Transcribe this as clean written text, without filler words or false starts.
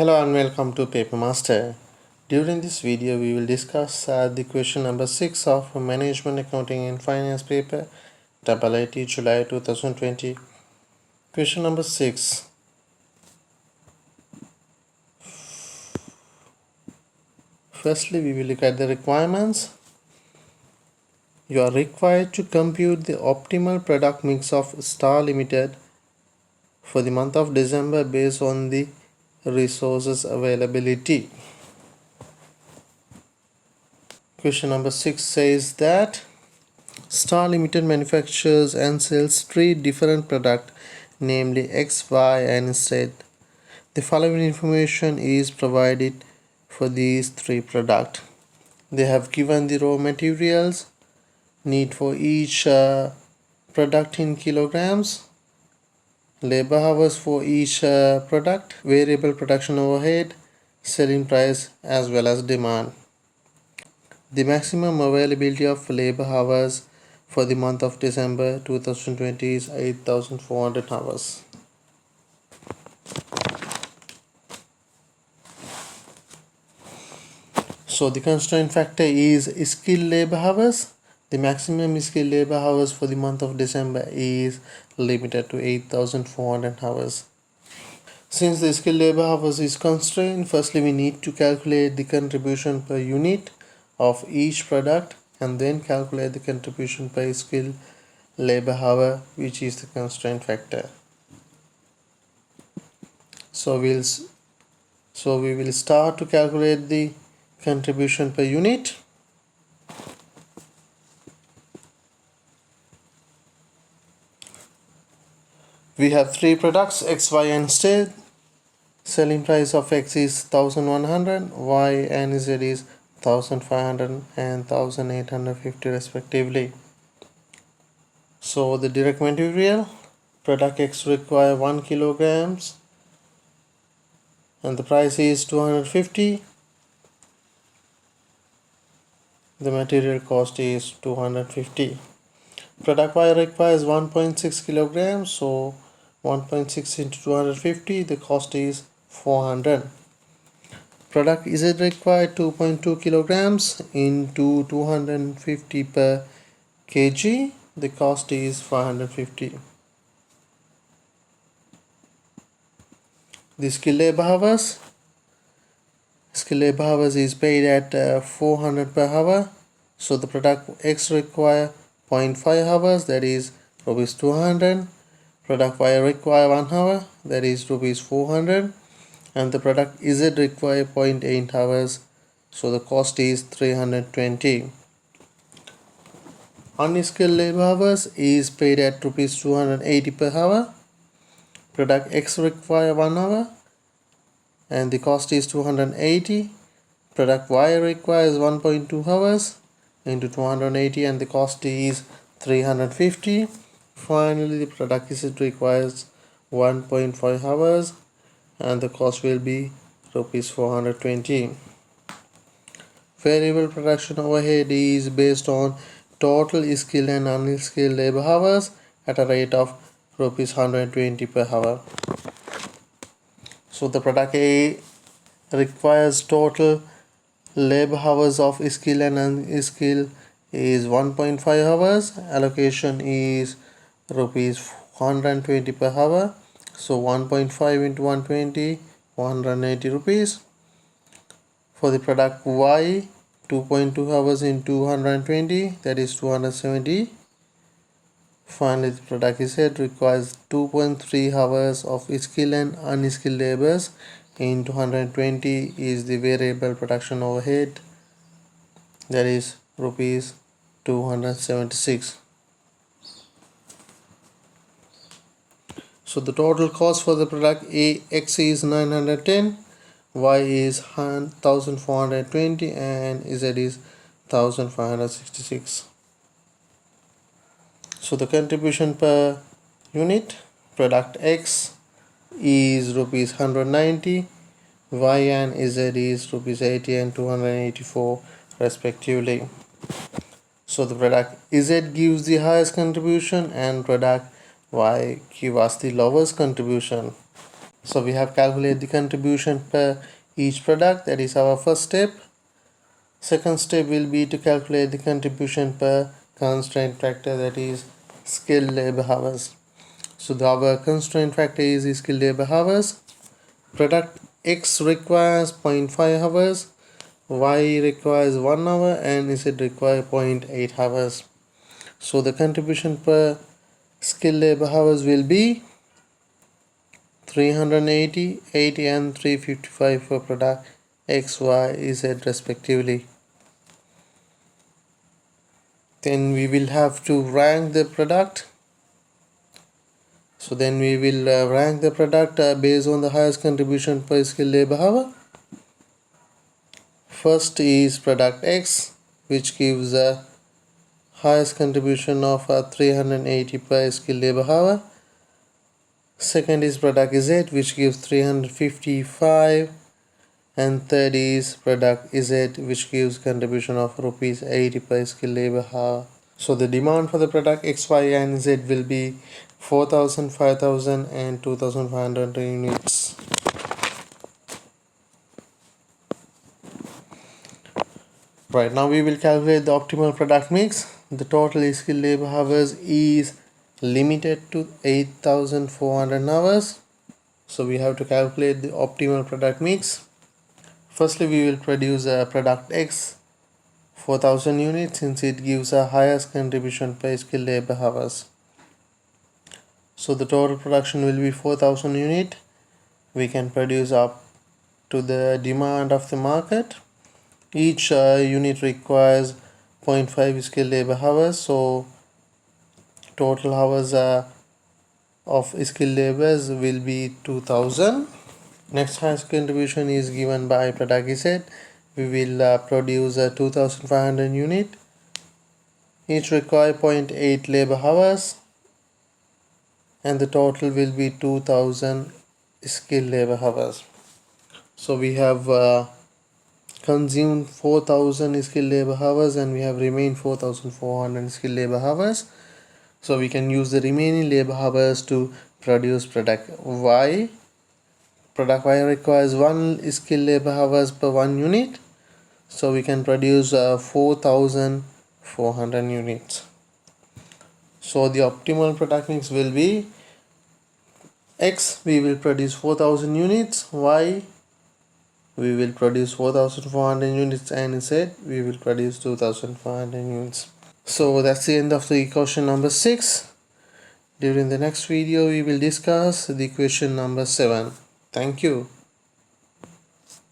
Hello and welcome to Paper Master. During this video we will discuss the question number 6 of Management Accounting and Finance paper AAT July 2020. Question number 6. Firstly we will look at the requirements. You are required to compute the optimal product mix of Star Limited for the month of December based on the resources availability. Question number 6 says that Star Limited manufactures and sells three different products, namely X, Y, and Z. The following information is provided for these three products. They have given the raw materials need for each product in kilograms, labor hours for each product, variable production overhead, selling price, as well as demand. The maximum availability of labor hours for the month of December 2020 is 8,400 hours. So the constraint factor is skilled labor hours. The maximum skilled labor hours for the month of December is limited to 8,400 hours. Since the skilled labor hours is constrained, firstly we need to calculate the contribution per unit of each product and then calculate the contribution per skilled labor hour, which is the constraint factor. So we will start to calculate the contribution per unit. We have three products, X, Y, and Z. Selling price of X is 1100, Y and Z is 1500 and 1850 respectively. So the direct material, product X require 1 kilograms and the price is 250. The material cost is 250. Product Y requires 1.6 kilograms, so 1.6 into 250, the cost is 400. Product Z required 2.2 kilograms into 250 per kg, the cost is 550. The skilled labor hours. Skilled labor hours is paid at 400 per hour. So the product X require 0.5 hours, that is rupees 200. Product Y require 1 hour, that is rupees 400. And the product Z require 0.8 hours, so the cost is 320. Unskilled labor hours is paid at rupees 280 per hour. Product X require 1 hour and the cost is 280. Product Y requires 1.2 hours into 280 and the cost is 350. Finally, the product Z requires 1.5 hours and the cost will be rupees 420. Variable production overhead is based on total skilled and unskilled labor hours at a rate of rupees 120 per hour. So the product A requires total labor hours of skilled and unskilled is 1.5 hours. Allocation is rupees 120 per hour. So 1.5 into 120, 180 rupees. For the product Y, 2.2 hours into 120, that is 270. Finally, the product Z requires 2.3 hours of skilled and unskilled labors into 120 is the variable production overhead, that is rupees 276. So the total cost for the product X is 910, Y is 1420 and Z is 1566. So the contribution per unit, product X is rupees 190, Y and Z is rupees 80 and 284 respectively. So the product Z gives the highest contribution and product Y give us the lowest contribution. So we have calculated the contribution per each product. That is our first step. Second step will be to calculate the contribution per constraint factor, that is skilled labor hours. So our constraint factor is skilled labor hours. Product X requires 0.5 hours, Y requires 1 hour, and Z requires 0.8 hours. So the contribution per skilled labor hours will be 380, 80 and 355 for product X, Y, Z respectively. Then we will have to rank the product. So then we will rank the product based on the highest contribution per skilled labor hour. First is product X, which gives a highest contribution of 380 per skilled labor hour. Second is product Z, which gives 355, and third is product Z, which gives contribution of rupees 80 per skilled labor hour. So the demand for the product X, Y and Z will be 4,000, 5,000 and 2,500 units. Right, now we will calculate the optimal product mix. The total skilled labor hours is limited to 8,400 hours. So we have to calculate the optimal product mix. Firstly, we will produce a product X 4,000 units, since it gives a highest contribution per skilled labor hours. So the total production will be 4,000 unit. We can produce up to the demand of the market. Each unit requires 0.5 skilled labor hours, so total hours of skilled labors will be 2,000. Next highest contribution is given by product Z. We will produce 2,500 unit. Each require 0.8 labor hours, and the total will be 2,000 skilled labor hours. So we have consumed 4,000 skilled labor hours, and we have remained 4,400 skilled labor hours. So we can use the remaining labor hours to produce product Y. Product Y requires 1 skilled labor hours per 1 unit, so we can produce 4,400 units. So the optimal product mix will be X, we will produce 4,000 units, Y, we will produce 4,400 units, and Z, we will produce 2,500 units. So that's the end of the equation number 6. During the next video we will discuss the equation number 7. Thank you.